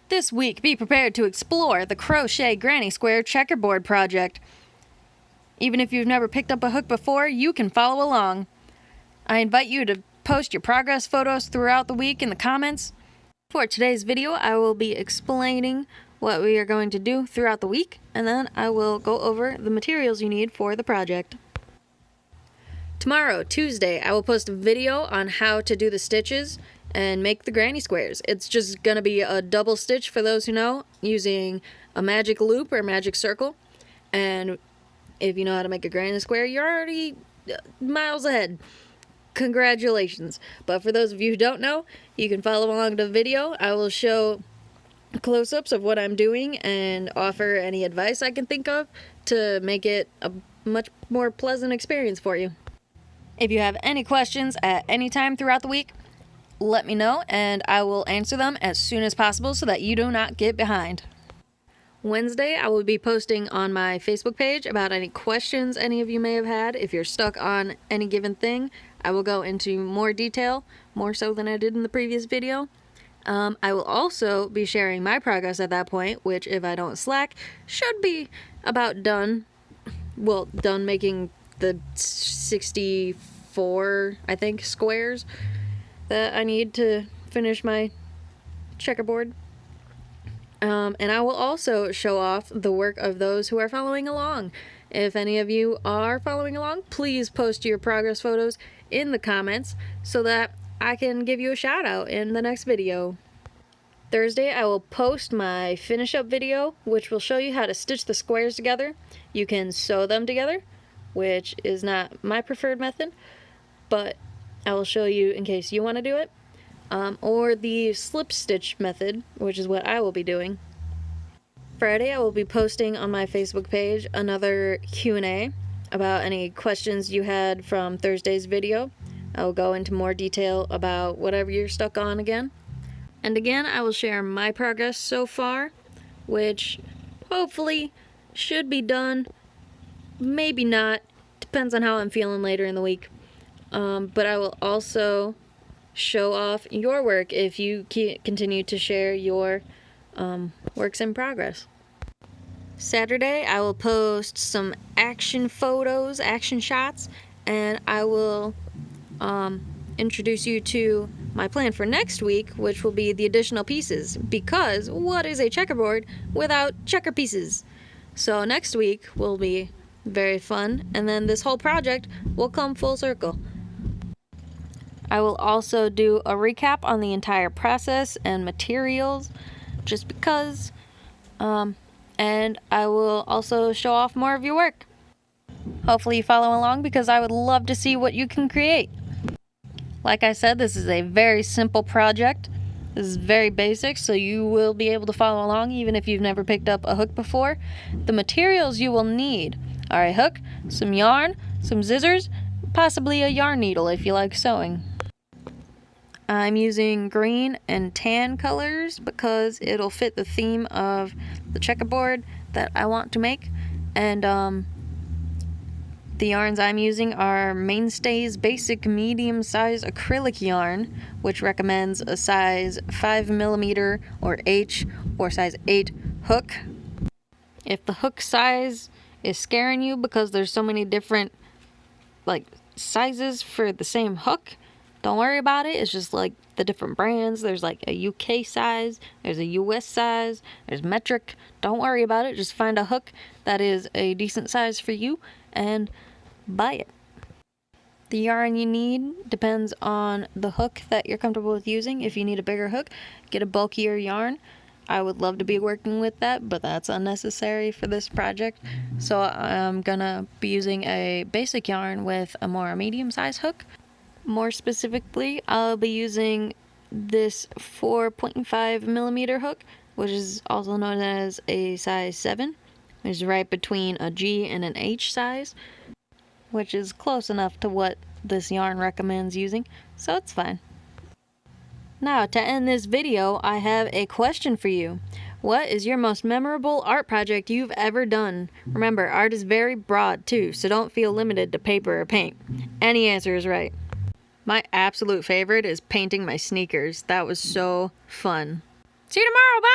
This week, be prepared to explore the Crochet Granny Square Checkerboard project. Even if you've never picked up a hook before, you can follow along. I invite you to post your progress photos throughout the week in the comments. For today's video, I will be explaining what we are going to do throughout the week, and then I will go over the materials you need for the project. Tomorrow, Tuesday, I will post a video on how to do the stitches and make the granny squares. It's just gonna be a double stitch for those who know, using a magic loop or magic circle. And if you know how to make a granny square, you're already miles ahead. Congratulations. But for those of you who don't know, you can follow along the video. I will show close-ups of what I'm doing and offer any advice I can think of to make it a much more pleasant experience for you. If you have any questions at any time throughout the week, let me know and I will answer them as soon as possible so that you do not get behind. Wednesday, I will be posting on my Facebook page about any questions any of you may have had. If you're stuck on any given thing, I will go into more detail, more so than I did in the previous video. I will also be sharing my progress at that point, which, if I don't slack, should be about done. Well, done making the 64, I think, squares that I need to finish my checkerboard. And I will also show off the work of those who are following along. If any of you are following along, please post your progress photos in the comments so that I can give you a shout out in the next video. Thursday, I will post my finish up video, which will show you how to stitch the squares together. You can sew them together, which is not my preferred method, but I will show you in case you want to do it. Or the slip stitch method, which is what I will be doing. Friday, I will be posting on my Facebook page another Q&A about any questions you had from Thursday's video. I will go into more detail about whatever you're stuck on again. And again, I will share my progress so far, which hopefully should be done. Maybe not. Depends on how I'm feeling later in the week. But I will also show off your work if you continue to share your works in progress. Saturday, I will post some action photos, action shots, and I will introduce you to my plan for next week, which will be the additional pieces, because what is a checkerboard without checker pieces? So next week will be very fun, and then this whole project will come full circle. I will also do a recap on the entire process and materials, just because, and I will also show off more of your work. Hopefully you follow along, because I would love to see what you can create. Like I said, this is a very simple project. This is very basic, so you will be able to follow along even if you've never picked up a hook before. The materials you will need are a hook, some yarn, some scissors, possibly a yarn needle if you like sewing. I'm using green and tan colors because it'll fit the theme of the checkerboard that I want to make. And the yarns I'm using are Mainstay's basic medium size acrylic yarn, which recommends a size 5mm or H or size 8 hook. If the hook size is scaring you because there's so many different sizes for the same hook, don't worry about it. It's just like the different brands. There's like a UK size, there's a US size, there's metric. Don't worry about it. Just find a hook that is a decent size for you and buy it. The yarn you need depends on the hook that you're comfortable with using. If you need a bigger hook, get a bulkier yarn. I would love to be working with that, but that's unnecessary for this project. So I'm gonna be using a basic yarn with a more medium-sized hook. More specifically, I'll be using this 4.5mm hook, which is also known as a size 7, which is right between a G and an H size, which is close enough to what this yarn recommends using, so it's fine. Now, to end this video, I have a question for you. What is your most memorable art project you've ever done? Remember, art is very broad too, so don't feel limited to paper or paint. Any answer is right. My absolute favorite is painting my sneakers. That was so fun. See you tomorrow, bye!